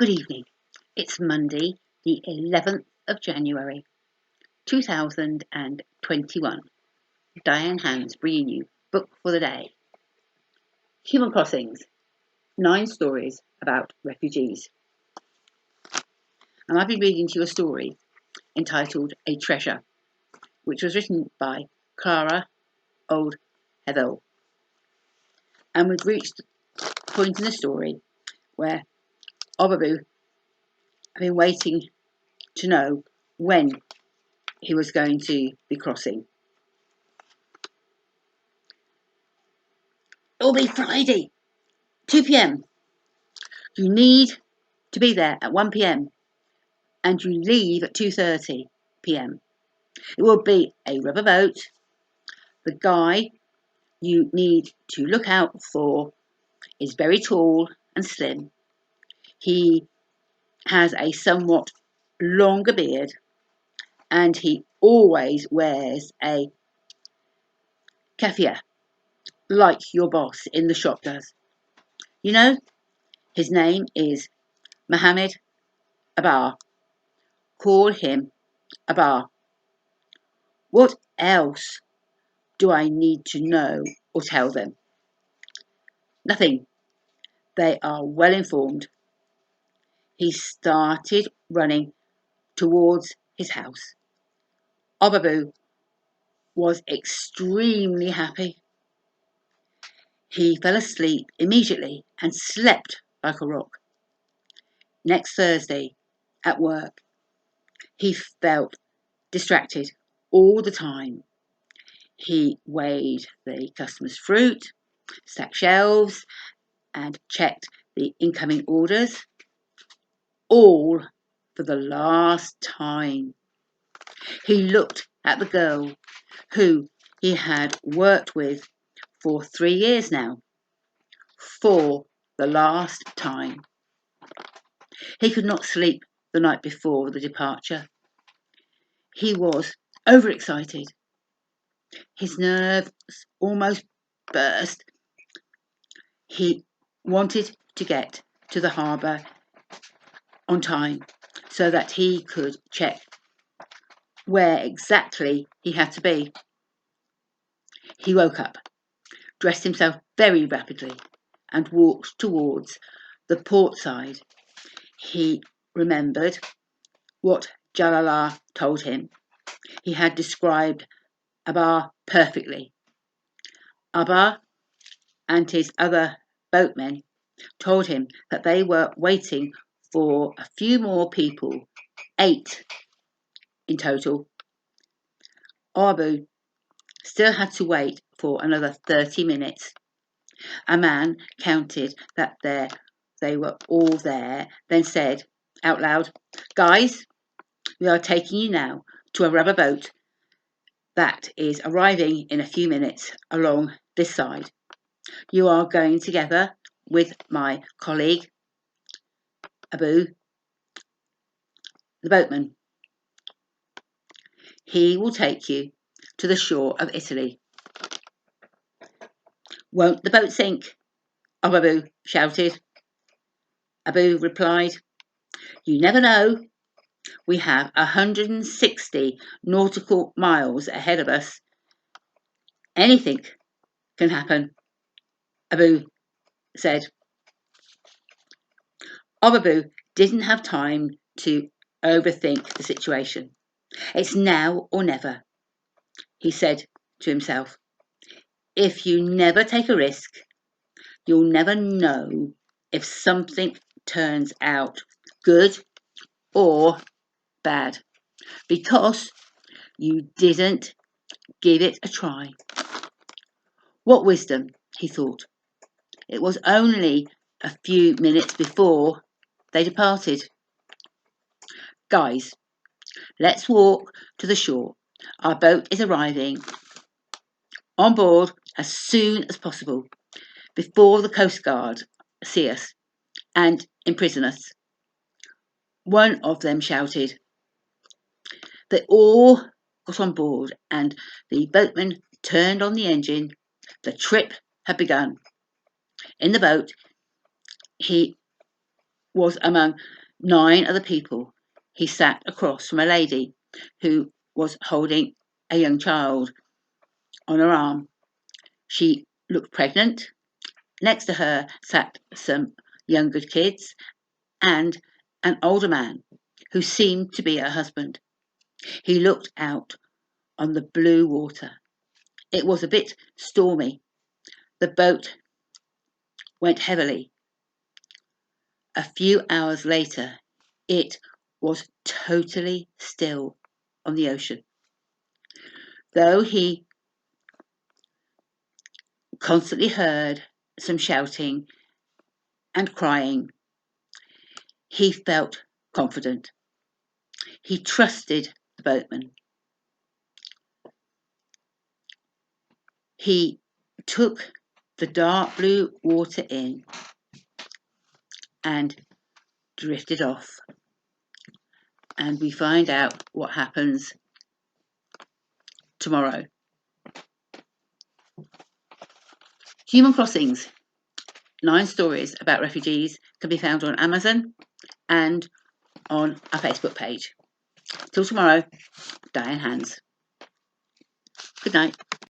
Good evening. It's Monday, the 11th of January, 2021. Diane Hans bringing you Book for the Day. Human Crossings, 9 stories about refugees. And I've been reading to you a story entitled A Treasure, which was written by Clara, olde, Heuvel. And we've reached the point in the story where Obabu had been waiting to know when he was going to be crossing. It'll be Friday, 2 p.m. You need to be there at 1 p.m. and you leave at 2:30 p.m. It will be a rubber boat. The guy you need to look out for is very tall and slim. He has a somewhat longer beard and he always wears a keffiyeh like your boss in the shop does. You know, his name is Mohammed Abar. Call him Abar. What else do I need to know or tell them? Nothing. They are well informed. He started running towards his house. Obabu was extremely happy. He fell asleep immediately and slept like a rock. Next Thursday, at work, he felt distracted all the time. He weighed the customers' fruit, stacked shelves, and checked the incoming orders, all for the last time. He looked at the girl who he had worked with for 3 years now, for the last time. He could not sleep the night before the departure. He was overexcited. His nerves almost burst. He wanted to get to the harbour on time so that he could check where exactly he had to be. He woke up, dressed himself very rapidly, and walked towards the port side. He remembered what Jalala told him. He had described Abar perfectly. Abar and his other boatmen told him that they were waiting for a few more people, 8 in total. Abu still had to wait for another 30 minutes. A man counted that they were all there, then said out loud, "Guys, we are taking you now to a rubber boat that is arriving in a few minutes along this side. You are going together with my colleague, Abu, the boatman. He will take you to the shore of Italy." "Won't the boat sink?" Abu shouted. Abu replied, "You never know. We have 160 nautical miles ahead of us. Anything can happen," Abu said. Abu didn't have time to overthink the situation. "It's now or never," he said to himself. "If you never take a risk, you'll never know if something turns out good or bad, because you didn't give it a try." What wisdom, he thought. It was only a few minutes before they departed. "Guys, let's walk to the shore. Our boat is arriving. On board as soon as possible, before the Coast Guard see us and imprison us," one of them shouted. They all got on board and the boatman turned on the engine. The trip had begun. In the boat, he was among 9 other people. He sat across from a lady who was holding a young child on her arm. She looked pregnant. Next to her sat some younger kids and an older man who seemed to be her husband. He looked out on the blue water. It was a bit stormy. The boat went heavily. A few hours later, it was totally still on the ocean. Though he constantly heard some shouting and crying, he felt confident. He trusted the boatman. He took the dark blue water in and drifted off. And we find out what happens tomorrow. Human Crossings, 9 stories about refugees, can be found on Amazon and on our Facebook page. Till tomorrow, Diane Hands. Good night.